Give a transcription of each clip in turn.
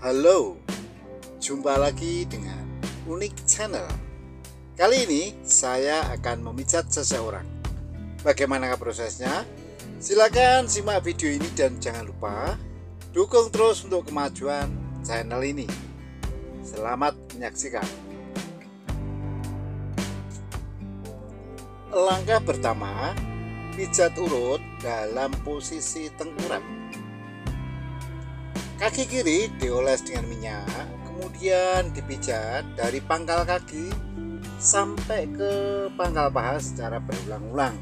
Halo, jumpa lagi dengan Unik Channel. Kali ini saya akan memijat seseorang. Bagaimanakah prosesnya? Silakan simak video ini dan jangan lupa dukung terus untuk kemajuan channel ini. Selamat menyaksikan. Langkah pertama, pijat urut dalam posisi tengkurap. Kaki kiri dioles dengan minyak, kemudian dipijat dari pangkal kaki sampai ke pangkal paha secara berulang-ulang.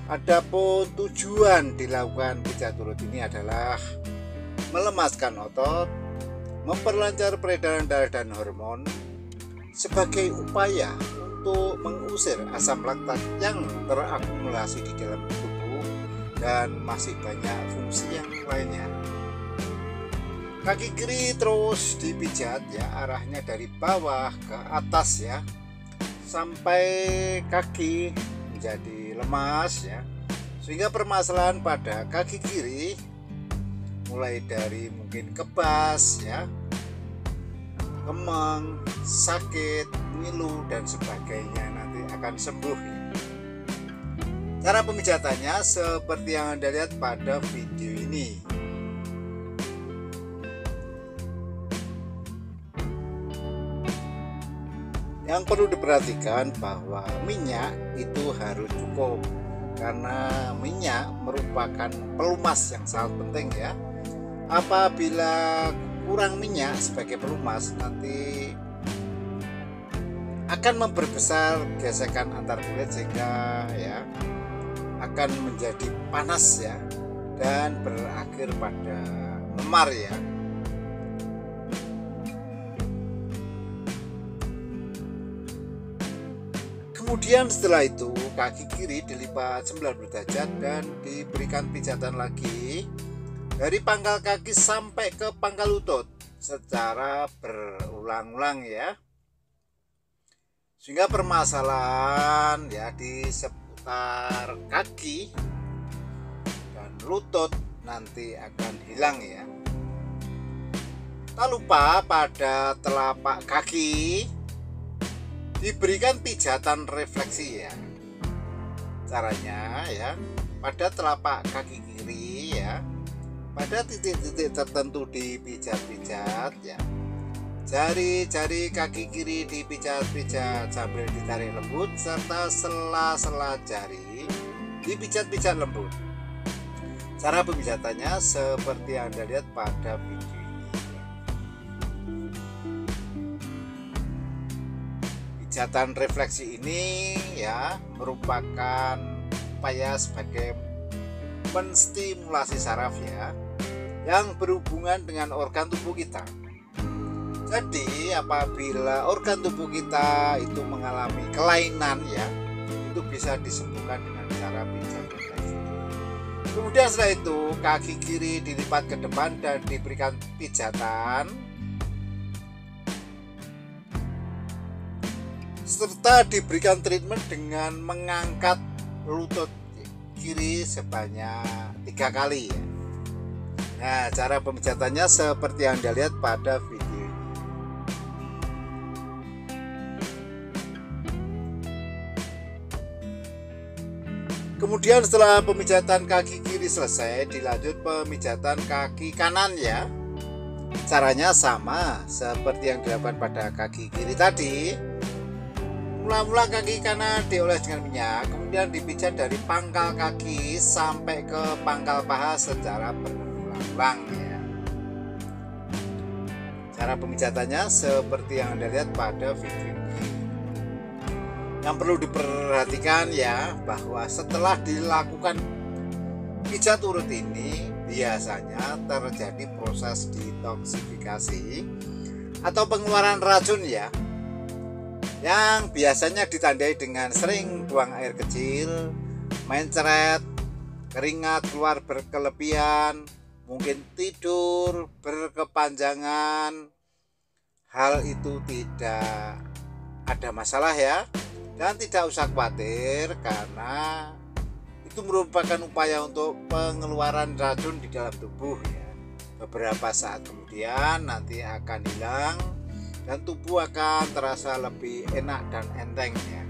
Adapun tujuan dilakukan pijat urut ini adalah melemaskan otot, memperlancar peredaran darah dan hormon, sebagai upaya untuk mengusir asam laktat yang terakumulasi di dalam tubuh dan masih banyak fungsi yang lainnya. Kaki kiri terus dipijat ya, arahnya dari bawah ke atas ya, sampai kaki menjadi lemas ya, sehingga permasalahan pada kaki kiri mulai dari mungkin kebas ya, kemeng, sakit, ngilu dan sebagainya nanti akan sembuh ya. Cara pemijatannya seperti yang Anda lihat pada video ini. Yang perlu diperhatikan bahwa minyak itu harus cukup, karena minyak merupakan pelumas yang sangat penting ya. Apabila kurang minyak sebagai pelumas, nanti akan memperbesar gesekan antar kulit sehingga ya akan menjadi panas ya dan berakhir pada memar ya. Kemudian setelah itu kaki kiri dilipat 90 derajat dan diberikan pijatan lagi dari pangkal kaki sampai ke pangkal lutut secara berulang-ulang ya, sehingga permasalahan ya di seputar kaki dan lutut nanti akan hilang ya. Tak lupa pada telapak kaki diberikan pijatan refleksi ya. Caranya ya, pada telapak kaki kiri ya, pada titik-titik tertentu dipijat-pijat ya. Jari-jari kaki kiri dipijat-pijat sambil ditarik lembut, serta sela-sela jari dipijat-pijat lembut. Cara pemijatannya seperti yang Anda lihat pada video ini. Pijatan refleksi ini ya merupakan upaya sebagai menstimulasi saraf ya, yang berhubungan dengan organ tubuh kita. Jadi apabila organ tubuh kita itu mengalami kelainan ya, itu bisa disembuhkan dengan cara pijat refleksi. Kemudian setelah itu kaki kiri dilipat ke depan dan diberikan pijatan, serta diberikan treatment dengan mengangkat lutut kiri sebanyak 3 kali ya. Nah, cara pemijatannya seperti yang Anda lihat pada video ini. Kemudian setelah pemijatan kaki kiri selesai, dilanjut pemijatan kaki kanan ya. Caranya sama seperti yang dilakukan pada kaki kiri tadi. Mula-mula kaki kanan dioles dengan minyak, kemudian dipijat dari pangkal kaki sampai ke pangkal paha secara berulang-ulang ya. Cara pemijatannya seperti yang Anda lihat pada video ini. Yang perlu diperhatikan ya, bahwa setelah dilakukan pijat urut ini biasanya terjadi proses detoksifikasi atau pengeluaran racun ya, yang biasanya ditandai dengan sering buang air kecil, mencret, keringat keluar berkelebihan, mungkin tidur berkepanjangan. Hal itu tidak ada masalah ya, dan tidak usah khawatir karena itu merupakan upaya untuk pengeluaran racun di dalam tubuh ya. beberapa saat kemudian nanti akan hilang dan tubuh akan terasa lebih enak dan enteng ya.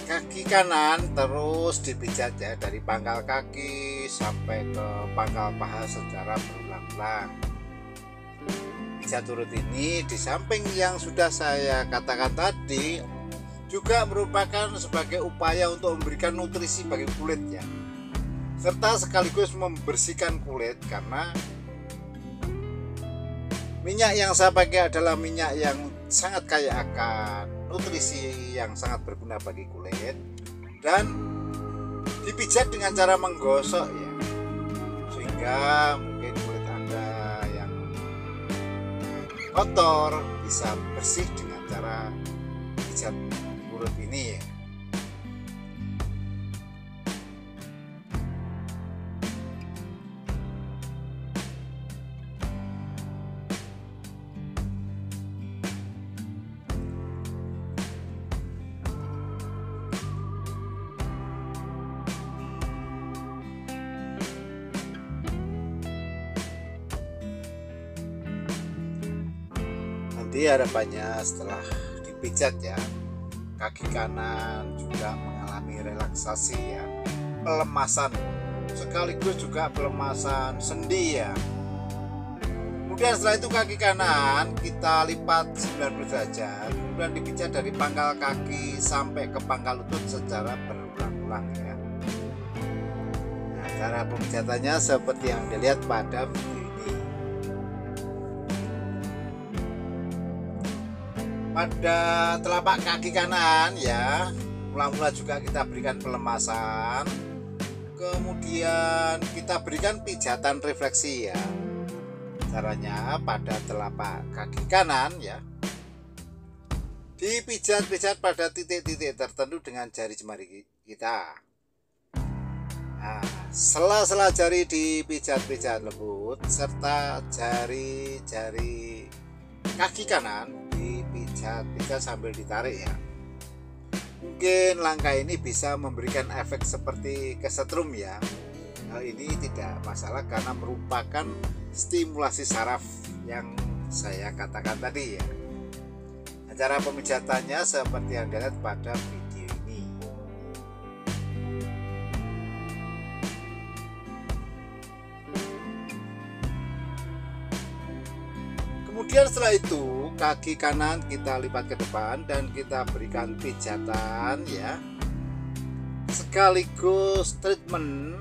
Kaki kanan terus dipijat ya, dari pangkal kaki sampai ke pangkal paha secara berulang-ulang. Pijat urut ini di samping yang sudah saya katakan tadi juga merupakan sebagai upaya untuk memberikan nutrisi bagi kulit ya, serta sekaligus membersihkan kulit karena minyak yang saya pakai adalah minyak yang sangat kaya akan nutrisi yang sangat berguna bagi kulit, dan dipijat dengan cara menggosok ya, sehingga mungkin kulit Anda yang kotor bisa bersih dengan cara pijat urut ini ya. Nanti harapannya setelah dipijat ya, kaki kanan juga mengalami relaksasi ya, pelemasan sekaligus juga pelemasan sendi ya. Kemudian setelah itu kaki kanan kita lipat 90 derajat, kemudian dipijat dari pangkal kaki sampai ke pangkal lutut secara berulang-ulang ya. Nah, cara pemijatannya seperti yang dilihat pada video ini. Pada telapak kaki kanan ya, mula-mula juga kita berikan pelemasan, kemudian kita berikan pijatan refleksi ya. Caranya pada telapak kaki kanan ya, dipijat-pijat pada titik-titik tertentu dengan jari jemari kita. Nah, sela-sela jari dipijat-pijat lembut, serta jari-jari kaki kanan dipijat-pijat sambil ditarik ya. Mungkin langkah ini bisa memberikan efek seperti kesetrum ya. Hal ini tidak masalah karena merupakan stimulasi saraf yang saya katakan tadi ya. Nah, cara pemijatannya seperti yang dilihat pada video ini. Kemudian setelah itu kaki kanan kita lipat ke depan dan kita berikan pijatan ya, sekaligus treatment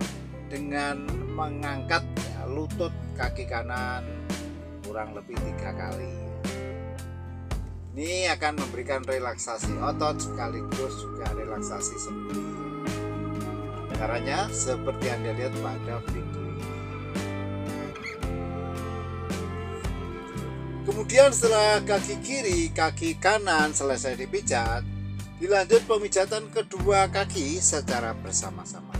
dengan mengangkat ya, lutut kaki kanan kurang lebih 3 kali. Ini akan memberikan relaksasi otot sekaligus juga relaksasi sendi. Caranya seperti yang dilihat pada video. Kemudian setelah kaki kiri, kaki kanan selesai dipijat, dilanjut pemijatan kedua kaki secara bersama-sama.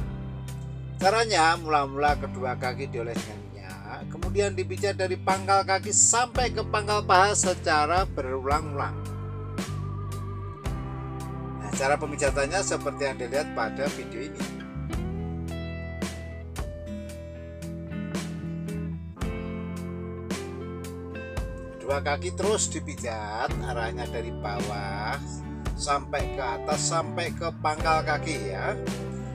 Caranya mula-mula kedua kaki dioles dengan minyak, kemudian dipijat dari pangkal kaki sampai ke pangkal paha secara berulang-ulang. Nah, cara pemijatannya seperti yang dilihat pada video ini. Dua kaki terus dipijat, arahnya dari bawah sampai ke atas sampai ke pangkal kaki ya.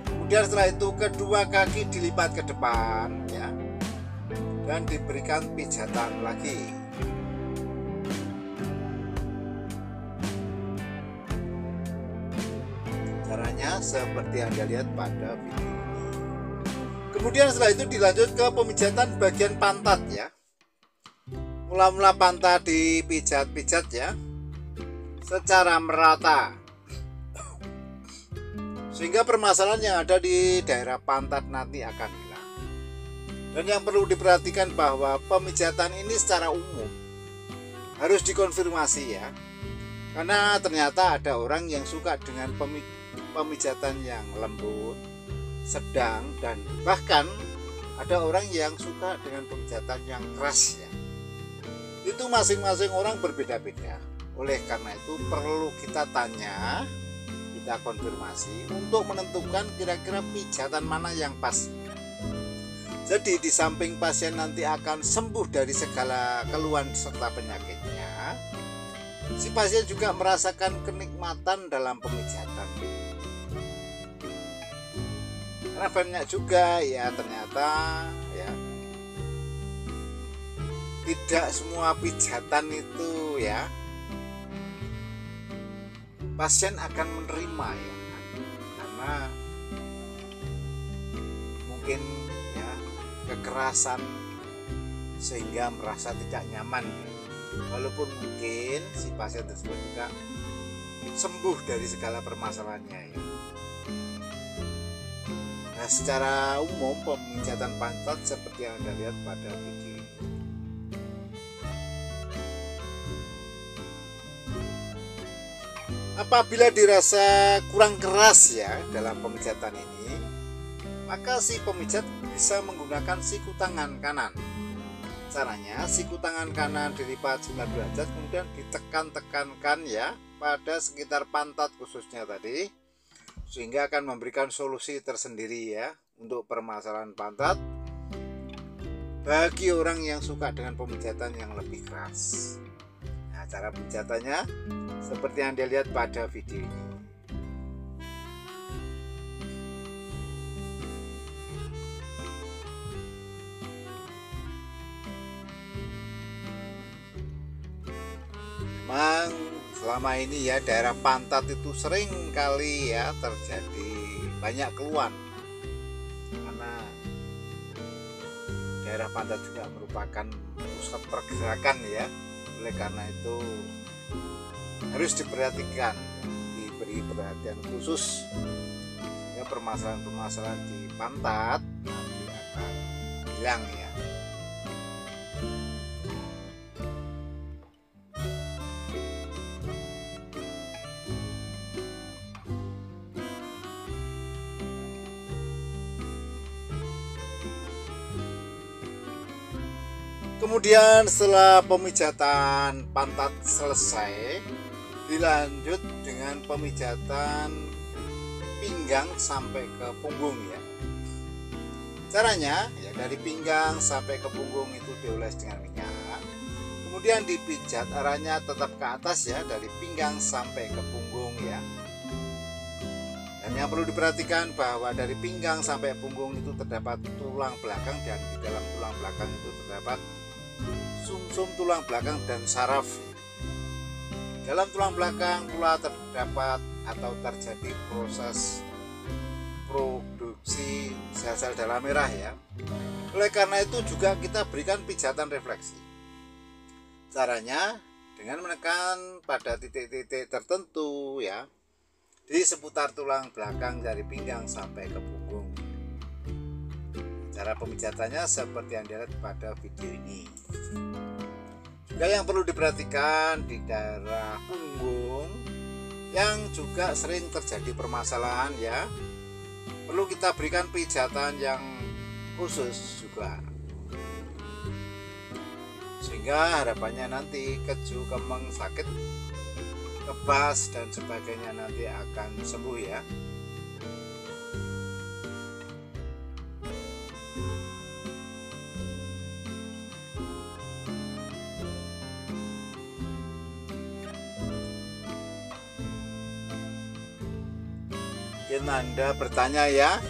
Kemudian setelah itu kedua kaki dilipat ke depan ya, dan diberikan pijatan lagi. Caranya seperti yang dilihat pada video ini. Kemudian setelah itu dilanjut ke pemijatan bagian pantat ya. Mula-mula pantat dipijat-pijat ya, secara merata, sehingga permasalahan yang ada di daerah pantat nanti akan hilang. Dan yang perlu diperhatikan bahwa pemijatan ini secara umum harus dikonfirmasi ya, karena ternyata ada orang yang suka dengan pemijatan yang lembut, sedang, dan bahkan ada orang yang suka dengan pemijatan yang keras ya. Itu masing-masing orang berbeda-beda. Oleh karena itu perlu kita kita konfirmasi untuk menentukan kira-kira pijatan mana yang pas. Jadi di samping pasien nanti akan sembuh dari segala keluhan serta penyakitnya, si pasien juga merasakan kenikmatan dalam pemijatan. Karena banyak juga ya ternyata ya tidak semua pijatan itu ya pasien akan menerima ya, karena mungkin ya kekerasan sehingga merasa tidak nyaman ya. Walaupun mungkin si pasien tersebut juga sembuh dari segala permasalahannya ya. Nah, secara umum pemijatan pantat seperti yang Anda lihat pada video ini. Apabila dirasa kurang keras ya dalam pemijatan ini, maka si pemijat bisa menggunakan siku tangan kanan. Caranya, siku tangan kanan dilipat 90 derajat kemudian ditekan-tekankan ya pada sekitar pantat khususnya tadi, sehingga akan memberikan solusi tersendiri ya untuk permasalahan pantat bagi orang yang suka dengan pemijatan yang lebih keras. Nah, cara pijatannya seperti yang Anda lihat pada video ini. Memang selama ini ya daerah pantat itu sering kali ya terjadi banyak keluhan, karena daerah pantat juga merupakan pusat pergerakan ya. Oleh karena itu harus diperhatikan, diberi perhatian khusus sehingga permasalahan-permasalahan di pantat nanti akan hilang ya. Kemudian setelah pemijatan pantat selesai, dilanjut dengan pemijatan pinggang sampai ke punggung ya. Caranya ya dari pinggang sampai ke punggung itu dioles dengan minyak. Kemudian dipijat, arahnya tetap ke atas ya, dari pinggang sampai ke punggung ya. Dan yang perlu diperhatikan bahwa dari pinggang sampai punggung itu terdapat tulang belakang, dan di dalam tulang belakang itu terdapat sumsum tulang belakang dan saraf. Dalam tulang belakang pula terdapat atau terjadi proses produksi sel-sel darah merah ya. Oleh karena itu juga kita berikan pijatan refleksi. Caranya dengan menekan pada titik-titik tertentu ya di seputar tulang belakang dari pinggang sampai ke punggung. Cara pemijatannya seperti yang dilihat pada video ini. Juga yang perlu diperhatikan di daerah punggung yang juga sering terjadi permasalahan ya, perlu kita berikan pijatan yang khusus juga, sehingga harapannya nanti keju, kemeng, sakit, kebas dan sebagainya nanti akan sembuh ya. Mungkin Anda bertanya ya,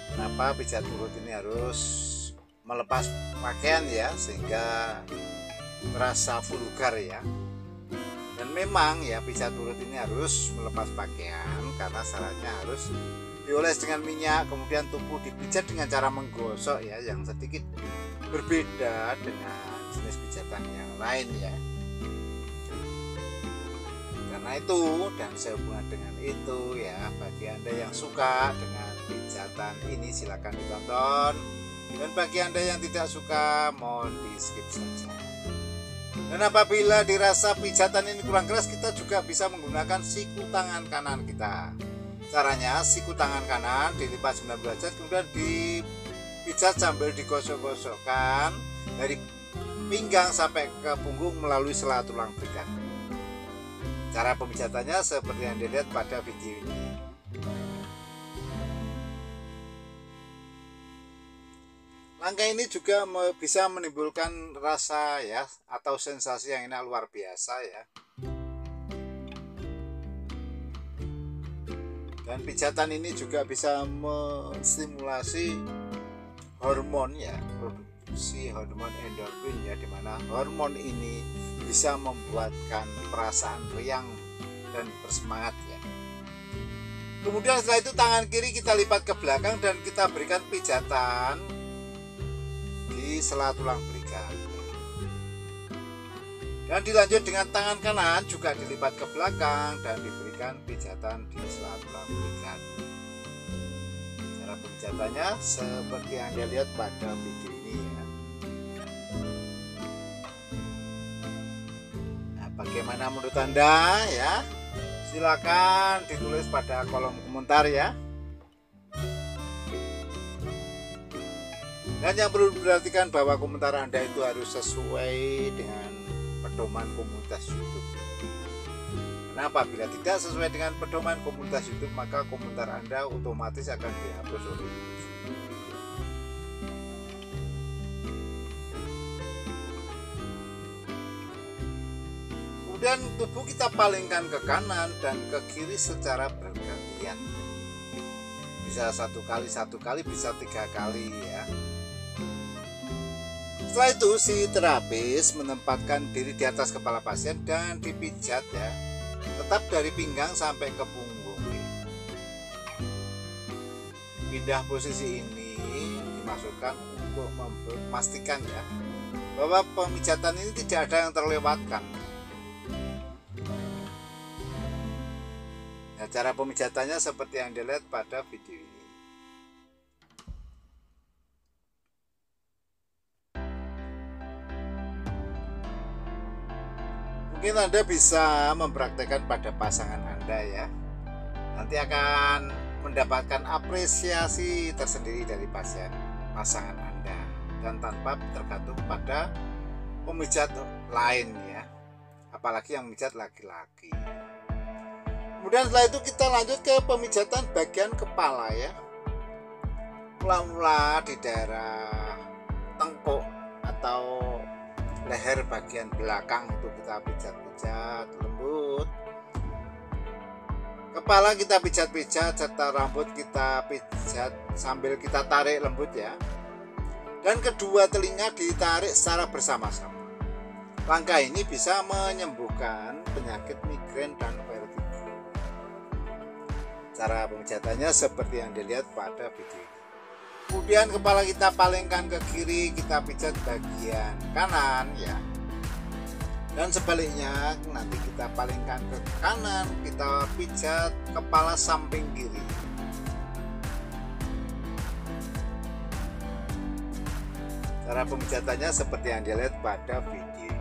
kenapa pijat urut ini harus melepas pakaian ya, sehingga terasa vulgar ya. Dan memang ya pijat urut ini harus melepas pakaian karena syaratnya harus dioles dengan minyak, kemudian tubuh dipijat dengan cara menggosok ya, yang sedikit berbeda dengan jenis pijatan yang lain ya. Karena itu dan sehubungan dengan itu ya, bagi Anda yang suka dengan pijatan ini silakan ditonton, dan bagi Anda yang tidak suka mohon di skip saja. Dan apabila dirasa pijatan ini kurang keras, kita juga bisa menggunakan siku tangan kanan kita. Caranya siku tangan kanan dilipat 90 derajat kemudian dipijat sambil digosok-gosokkan dari pinggang sampai ke punggung melalui sela tulang belakang. Cara pemijatannya seperti yang dilihat pada video ini. Langkah ini juga bisa menimbulkan rasa ya atau sensasi yang enak luar biasa ya. Dan pijatan ini juga bisa menstimulasi hormon ya, produksi hormon endorfin ya, dimana hormon ini bisa membuatkan perasaan riang dan bersemangat ya. Kemudian setelah itu tangan kiri kita lipat ke belakang dan kita berikan pijatan di sela tulang belikat. Dan dilanjut dengan tangan kanan juga dilipat ke belakang dan diberikan pijatan di sela tulang belikat. Cara pemijatannya seperti yang Anda lihat pada video ini ya. Nah, bagaimana menurut Anda ya? Silakan ditulis pada kolom komentar ya. Dan yang perlu diperhatikan bahwa komentar Anda itu harus sesuai dengan pedoman komunitas YouTube. Karena apabila tidak sesuai dengan pedoman komunitas YouTube, maka komentar Anda otomatis akan dihapus oleh YouTube. Kemudian tubuh kita palingkan ke kanan dan ke kiri secara bergantian. Bisa satu kali, bisa 3 kali ya. Setelah itu si terapis menempatkan diri di atas kepala pasien dan dipijat ya, tetap dari pinggang sampai ke punggung. Pindah posisi ini dimaksudkan untuk memastikan ya bahwa pemijatan ini tidak ada yang terlewatkan. Nah, cara pemijatannya seperti yang dilihat pada video ini. Mungkin Anda bisa mempraktekkan pada pasangan Anda ya. Nanti akan mendapatkan apresiasi tersendiri dari pasangan Anda dan tanpa tergantung pada pemijat lain ya. Apalagi yang memijat laki-laki. Kemudian setelah itu kita lanjut ke pemijatan bagian kepala ya. Mula-mula di daerah tengkuk atau leher bagian belakang itu kita pijat-pijat lembut. Kepala kita pijat-pijat serta rambut kita pijat sambil kita tarik lembut ya. Dan kedua telinga ditarik secara bersama-sama. Langkah ini bisa menyembuhkan penyakit migrain dan vertigo. Cara pemijatannya seperti yang dilihat pada video ini. Kemudian kepala kita palingkan ke kiri, kita pijat bagian kanan ya. Dan sebaliknya nanti kita palingkan ke kanan, kita pijat kepala samping kiri. Cara pemijatannya seperti yang dilihat pada video ini.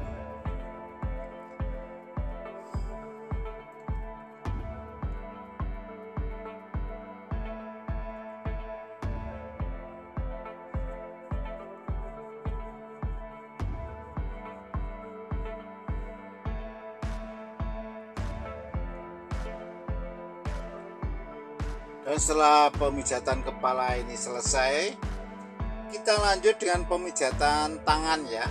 Dan setelah pemijatan kepala ini selesai, kita lanjut dengan pemijatan tangan ya.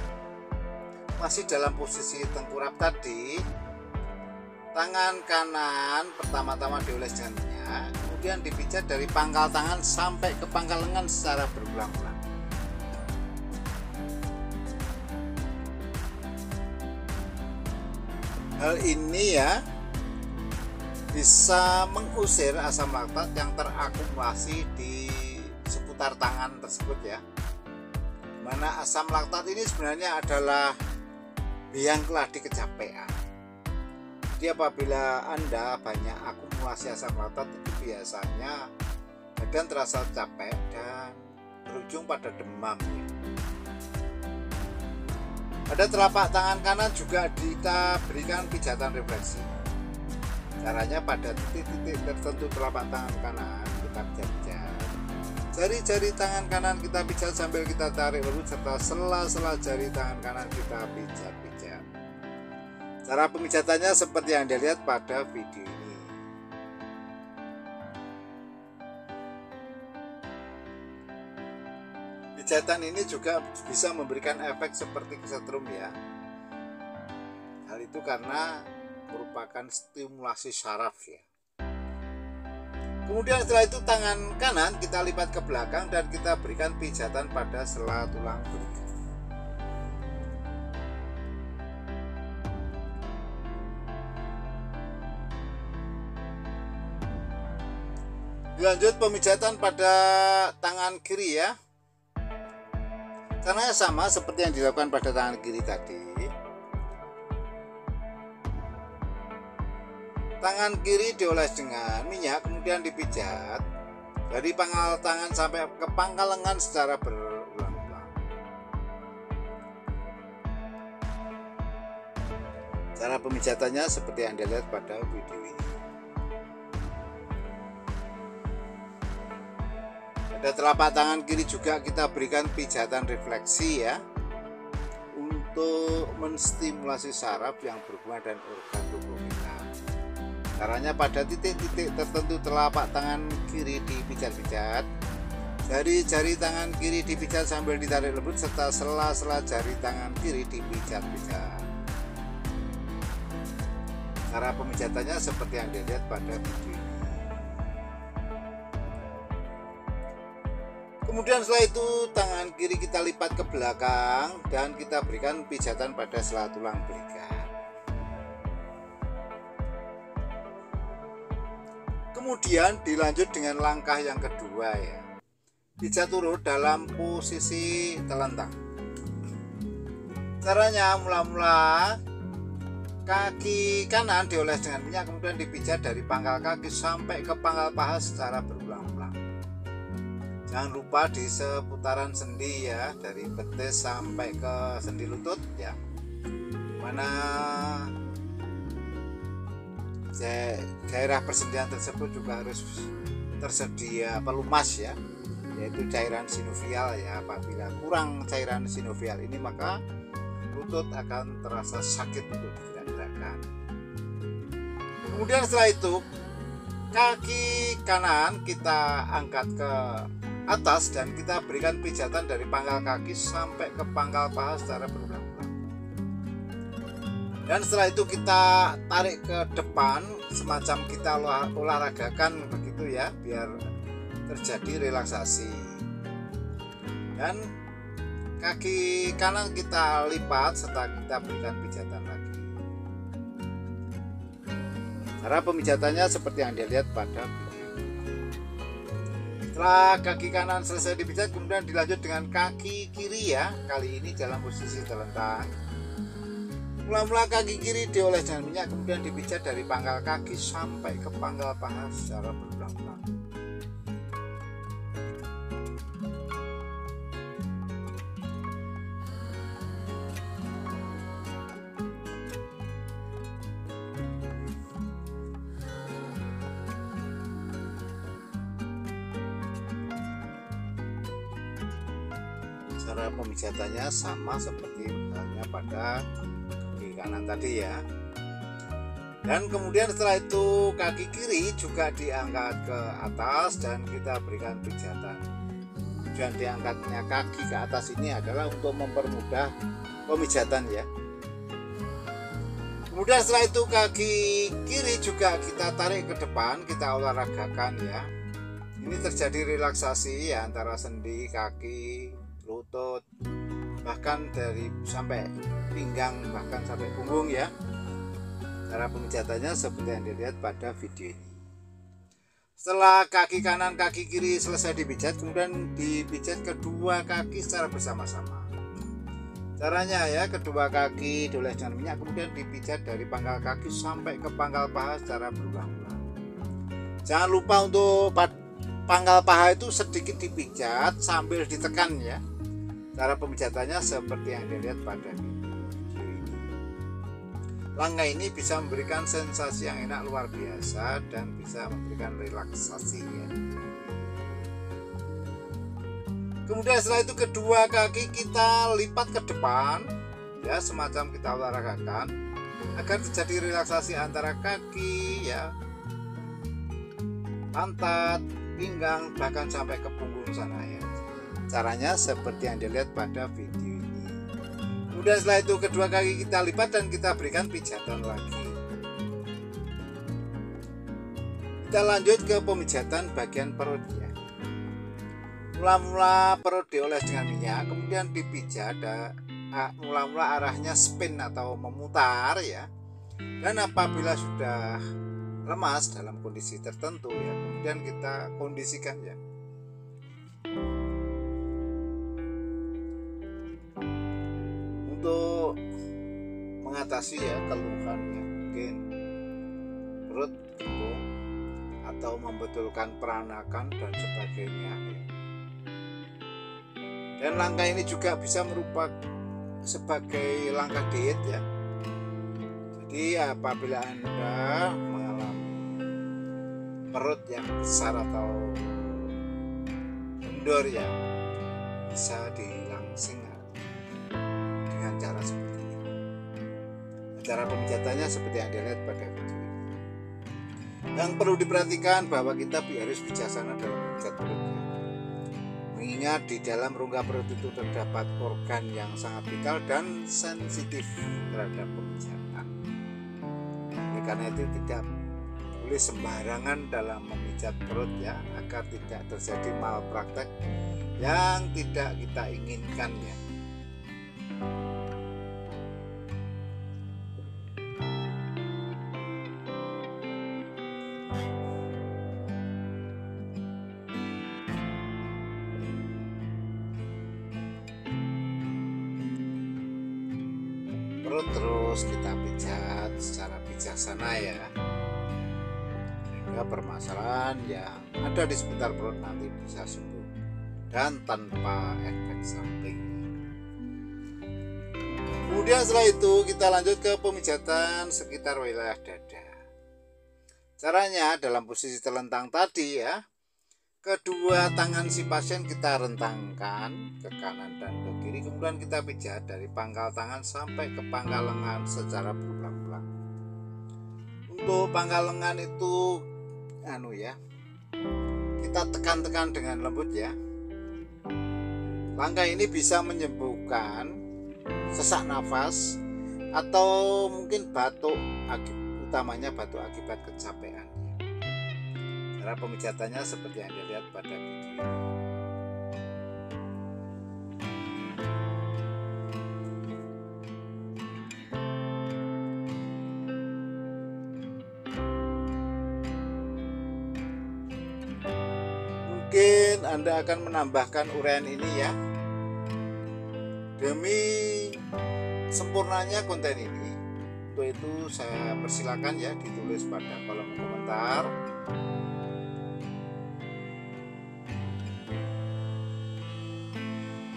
Masih dalam posisi tengkurap tadi. Tangan kanan pertama-tama dioles dengan minyak, kemudian dipijat dari pangkal tangan sampai ke pangkal lengan secara berulang-ulang. Hal ini ya bisa mengusir asam laktat yang terakumulasi di seputar tangan tersebut ya. Mana asam laktat ini sebenarnya adalah biang keladi kecapean. Jadi apabila Anda banyak akumulasi asam laktat itu biasanya badan terasa capek dan berujung pada demam ya. Pada telapak tangan kanan juga kita berikan pijatan refleksi. Caranya pada titik-titik tertentu telapak tangan kanan kita pijat-pijat. Jari-jari tangan kanan kita pijat sambil kita tarik lembut serta sela-sela jari tangan kanan kita pijat-pijat. Cara pemijatannya seperti yang Anda lihat pada video ini. Pijatan ini juga bisa memberikan efek seperti kesetrum ya. Hal itu karena merupakan stimulasi saraf ya. Kemudian setelah itu tangan kanan kita lipat ke belakang dan kita berikan pijatan pada sela tulang belikat. Lanjut pemijatan pada tangan kiri ya. Caranya sama seperti yang dilakukan pada tangan kiri tadi. Tangan kiri dioles dengan minyak, kemudian dipijat dari pangkal tangan sampai ke pangkal lengan secara berulang-ulang. Cara pemijatannya seperti yang Anda lihat pada video ini. Pada telapak tangan kiri juga kita berikan pijatan refleksi ya, untuk menstimulasi saraf yang berhubungan dengan organ tubuh kita. Caranya pada titik-titik tertentu telapak tangan kiri dipijat-pijat, jari-jari tangan kiri dipijat sambil ditarik lembut, serta sela-sela jari tangan kiri dipijat-pijat. Cara pemijatannya seperti yang dilihat pada video ini. Kemudian setelah itu tangan kiri kita lipat ke belakang dan kita berikan pijatan pada sela tulang belikat. Kemudian dilanjut dengan langkah yang kedua ya. Pijat urut dalam posisi telentang. Caranya mula-mula kaki kanan dioles dengan minyak, kemudian dipijat dari pangkal kaki sampai ke pangkal paha secara berulang-ulang. Jangan lupa di seputaran sendi ya, dari betis sampai ke sendi lutut ya. Mana daerah persendian tersebut juga harus tersedia pelumas ya, yaitu cairan sinovial ya. Apabila kurang cairan sinovial ini maka lutut akan terasa sakit untuk digerak-gerakkan. Kemudian setelah itu kaki kanan kita angkat ke atas dan kita berikan pijatan dari pangkal kaki sampai ke pangkal paha secara berulang-ulang. Dan setelah itu kita tarik ke depan semacam kita olahragakan begitu ya, biar terjadi relaksasi. Dan kaki kanan kita lipat serta kita berikan pijatan lagi. Cara pemijatannya seperti yang Anda lihat pada video. Setelah kaki kanan selesai dipijat, kemudian dilanjut dengan kaki kiri ya, kali ini dalam posisi telentang. Mula-mula kaki kiri dioles dengan minyak, kemudian dipijat dari pangkal kaki sampai ke pangkal paha secara berulang-ulang. Cara pemijatannya sama seperti halnya pada kanan tadi ya. Dan kemudian setelah itu kaki kiri juga diangkat ke atas dan kita berikan pijatan. Tujuan diangkatnya kaki ke atas ini adalah untuk mempermudah pemijatan ya. Kemudian setelah itu kaki kiri juga kita tarik ke depan, kita olahragakan ya. Ini terjadi relaksasi ya antara sendi, kaki, lutut, bahkan dari sampai pinggang, bahkan sampai punggung ya. Cara pemijatannya seperti yang dilihat pada video ini. Setelah kaki kanan kaki kiri selesai dipijat, kemudian dipijat kedua kaki secara bersama-sama. Caranya ya, kedua kaki dioles dengan minyak, kemudian dipijat dari pangkal kaki sampai ke pangkal paha secara berulang-ulang. Jangan lupa untuk pangkal paha itu sedikit dipijat sambil ditekan ya. Cara pemijatannya seperti yang dilihat pada video ini. Langkah ini bisa memberikan sensasi yang enak luar biasa dan bisa memberikan relaksasi ya. Kemudian setelah itu kedua kaki kita lipat ke depan ya, semacam kita olahragakan. agar terjadi relaksasi antara kaki ya, pantat, pinggang, bahkan sampai ke punggung sana ya. Caranya seperti yang dilihat pada video ini. Kemudian setelah itu kedua kaki kita lipat dan kita berikan pijatan lagi. Kita lanjut ke pemijatan bagian perut ya. Mula-mula perut dioles dengan minyak, kemudian dipijat. Mula-mula arahnya spin atau memutar ya. Dan apabila sudah lemas dalam kondisi tertentu ya, kemudian kita kondisikan ya. Untuk mengatasi ya keluhan ya, mungkin perut kembung atau membetulkan peranakan dan sebagainya ya. Dan langkah ini juga bisa merupakan sebagai langkah diet ya. Jadi apabila Anda mengalami perut yang besar atau kendor ya, bisa dilangsing dengan cara seperti ini. Cara pemijatannya seperti yang dilihat pada video ini. Yang perlu diperhatikan bahwa kita harus bijaksana dalam memijat perut ya. Mengingat di dalam rongga perut itu terdapat organ yang sangat vital dan sensitif terhadap pemijatan. Oleh karena itu tidak boleh sembarangan dalam memijat perut ya, agar tidak terjadi malpraktek yang tidak kita inginkan ya. Perut terus kita pijat secara bijaksana ya, sehingga permasalahan yang ada di seputar perut nanti bisa sembuh dan tanpa efek samping. Kemudian setelah itu kita lanjut ke pemijatan sekitar wilayah dada. Caranya dalam posisi terlentang tadi ya, kedua tangan si pasien kita rentangkan ke kanan dan ke kiri, kemudian kita pijat dari pangkal tangan sampai ke pangkal lengan secara berulang-ulang. Untuk pangkal lengan itu kita tekan-tekan dengan lembut ya. Langkah ini bisa menyembuhkan sesak nafas atau mungkin batuk, utamanya batuk akibat kecapean. Cara pemijatannya seperti yang dilihat pada video ini. Mungkin Anda akan menambahkan uraian ini ya. Demi sempurnanya konten ini, untuk itu saya persilakan ya ditulis pada kolom komentar.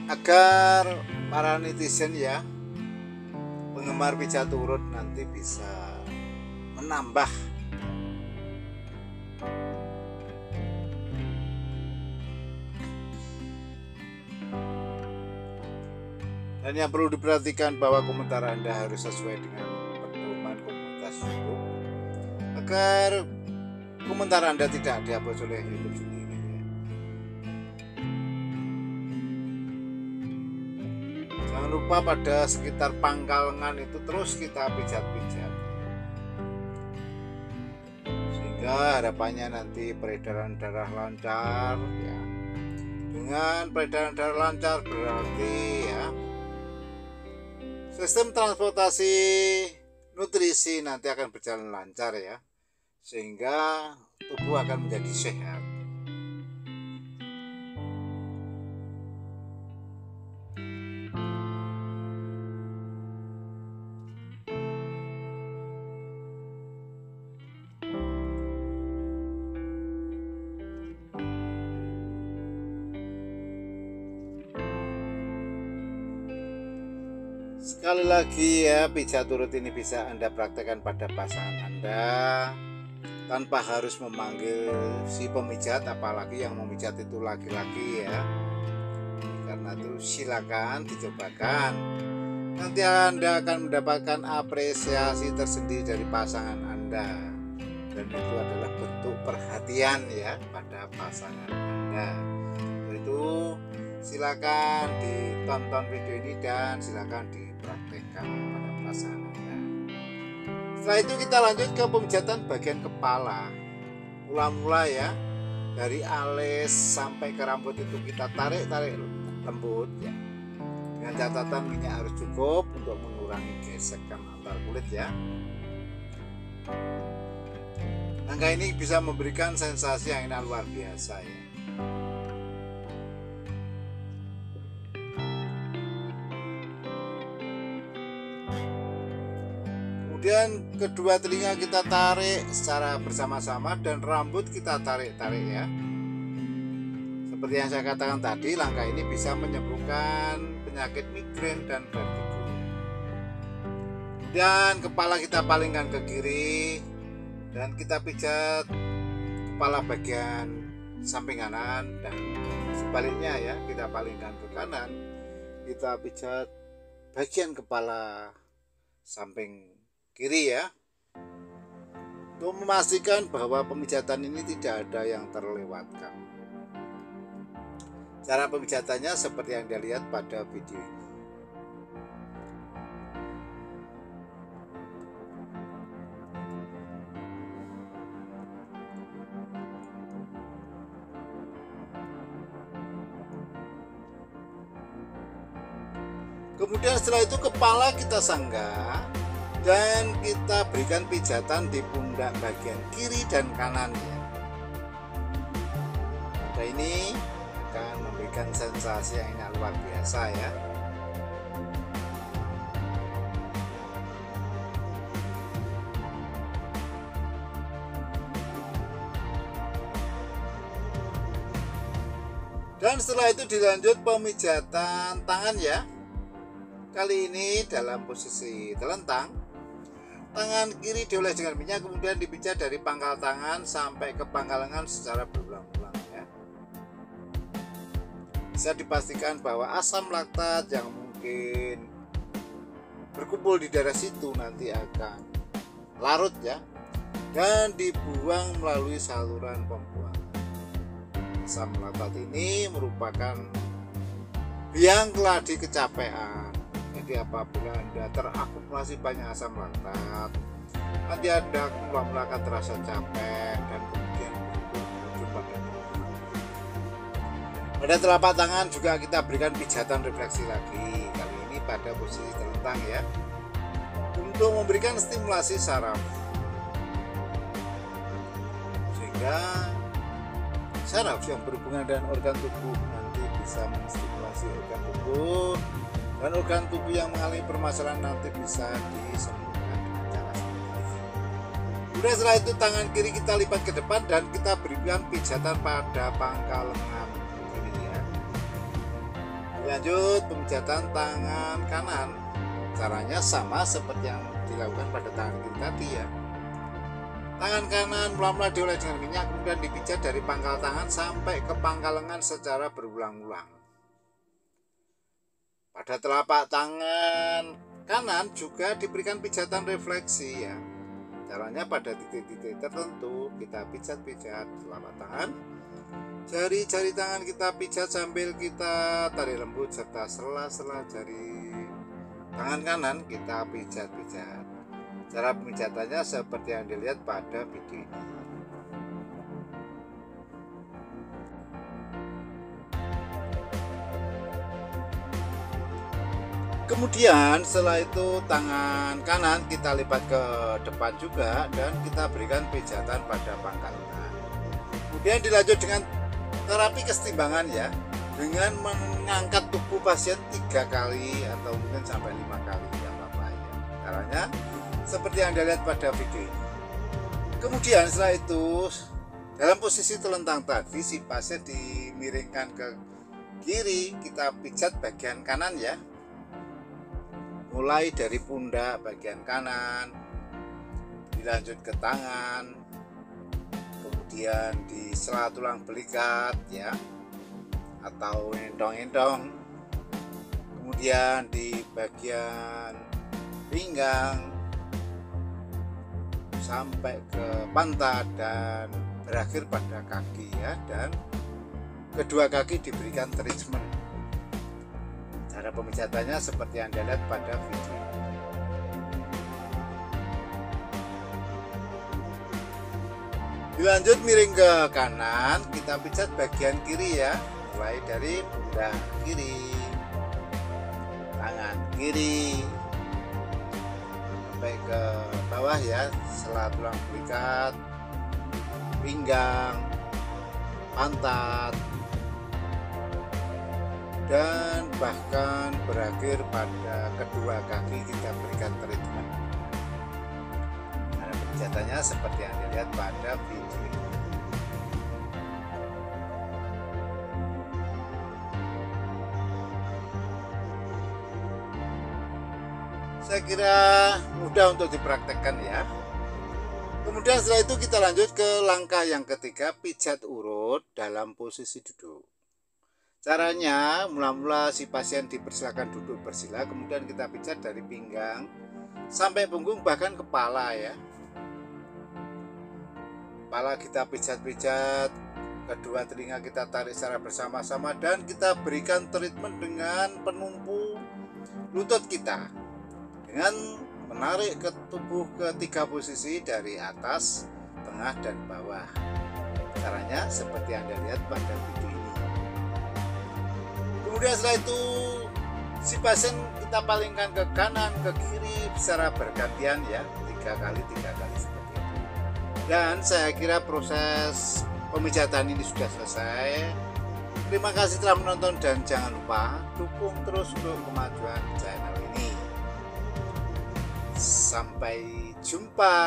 Agar para netizen ya, penggemar pijat urut nanti bisa menambah dan yang perlu diperhatikan bahwa komentar Anda harus sesuai dengan pedoman komunitas YouTube agar komentar Anda tidak dihapus oleh YouTube sendiri. Jangan lupa pada sekitar pangkal lengan itu terus kita pijat-pijat, sehingga harapannya nanti peredaran darah lancar ya. Dengan peredaran darah lancar berarti ya sistem transportasi nutrisi nanti akan berjalan lancar ya, sehingga tubuh akan menjadi sehat. Sekali lagi ya, pijat urut ini bisa Anda praktekkan pada pasangan Anda tanpa harus memanggil si pemijat, apalagi yang memijat itu laki-laki ya. Karena itu silakan dicobakan nanti Anda akan mendapatkan apresiasi tersendiri dari pasangan Anda, dan itu adalah bentuk perhatian ya pada pasangan Anda. Itu silakan ditonton video ini dan silakan dipraktekkan pada pasangan Anda. Setelah itu kita lanjut ke pemijatan bagian kepala. Mula-mula ya, dari alis sampai ke rambut itu kita tarik lembut ya. Dengan catatan minyak harus cukup untuk mengurangi gesekan antar kulit ya. Langkah ini bisa memberikan sensasi yang enak luar biasa ya. Kemudian kedua telinga kita tarik secara bersama-sama dan rambut kita tarik ya. Seperti yang saya katakan tadi, langkah ini bisa menyembuhkan penyakit migrain dan vertigo. Dan kepala kita palingkan ke kiri dan kita pijat kepala bagian samping kanan, dan sebaliknya ya, kita palingkan ke kanan, kita pijat bagian kepala samping kiri ya, untuk memastikan bahwa pemijatan ini tidak ada yang terlewatkan. Cara pemijatannya seperti yang dilihat pada video ini. Kemudian setelah itu kepala kita sanggah dan kita berikan pijatan di pundak bagian kiri dan kanannya. Nah, ini akan memberikan sensasi yang enak luar biasa ya. Dan setelah itu dilanjut pemijatan tangan ya. Kali ini dalam posisi telentang. Tangan kiri dioles dengan minyak, kemudian dipijat dari pangkal tangan sampai ke pangkal lengan secara berulang-ulang ya. Bisa dipastikan bahwa asam laktat yang mungkin berkumpul di daerah situ nanti akan larut ya, dan dibuang melalui saluran pembuangan. Asam laktat ini merupakan biang keladi kecapean. Jadi apabila Anda terakumulasi banyak asam laktat, nanti Anda mula-mula akan terasa capek dan kemudian berujung pada demam. Pada telapak tangan juga kita berikan pijatan refleksi lagi, kali ini pada posisi telentang ya, untuk memberikan stimulasi saraf sehingga saraf yang berhubungan dengan organ tubuh nanti bisa menstimulasi organ tubuh, dan organ tubuh yang mengalami permasalahan nanti bisa disembuhkan dengan cara seperti ini. Kemudian setelah itu tangan kiri kita lipat ke depan dan kita berikan pijatan pada pangkal lengan ini ya. Lanjut pemijatan tangan kanan. Caranya sama seperti yang dilakukan pada tangan kiri tadi ya. Tangan kanan mula-mula dioles dengan minyak, kemudian dipijat dari pangkal tangan sampai ke pangkal lengan secara berulang-ulang. Pada telapak tangan kanan juga diberikan pijatan refleksi ya. Caranya pada titik-titik tertentu kita pijat-pijat telapak tangan. Jari-jari tangan kita pijat sambil kita tarik lembut, serta sela-sela jari tangan kanan kita pijat-pijat. Cara pemijatannya seperti yang dilihat pada video ini. Kemudian setelah itu tangan kanan kita lipat ke depan juga dan kita berikan pijatan pada pangkal lengan. Kemudian dilanjut dengan terapi kesetimbangan ya, dengan mengangkat tubuh pasien 3 kali atau mungkin sampai 5 kali, tidak apa-apa ya. Caranya seperti yang dilihat pada video ini. Kemudian setelah itu dalam posisi telentang tadi, si pasien dimiringkan ke kiri, kita pijat bagian kanan ya. Mulai dari pundak bagian kanan, dilanjut ke tangan, kemudian di sela tulang belikat ya, atau endong-endong, kemudian di bagian pinggang sampai ke pantat dan berakhir pada kaki ya, dan kedua kaki diberikan treatment. Cara pemijatannya seperti yang Anda lihat pada video. Dilanjut miring ke kanan, kita pijat bagian kiri ya, mulai dari pundak kiri, tangan kiri sampai ke bawah ya, sela tulang belikat, pinggang, pantat, dan bahkan berakhir pada kedua kaki kita berikan treatment. Cara pemijatannya seperti yang dilihat pada video. Saya kira mudah untuk dipraktekkan ya. Kemudian setelah itu kita lanjut ke langkah yang ketiga, pijat urut dalam posisi duduk. Caranya, mula-mula si pasien dipersilakan duduk bersila, kemudian kita pijat dari pinggang sampai punggung, bahkan kepala ya. Kepala kita pijat-pijat, kedua telinga kita tarik secara bersama-sama, dan kita berikan treatment dengan penumpu lutut kita dengan menarik ke tubuh ke 3 posisi dari atas, tengah, dan bawah. Caranya seperti yang Anda lihat pada video ini. Kemudian setelah itu si pasien kita palingkan ke kanan ke kiri secara bergantian ya, 3 kali seperti itu. Dan saya kira proses pemijatan ini sudah selesai. Terima kasih telah menonton dan jangan lupa dukung terus untuk kemajuan channel ini. Sampai jumpa.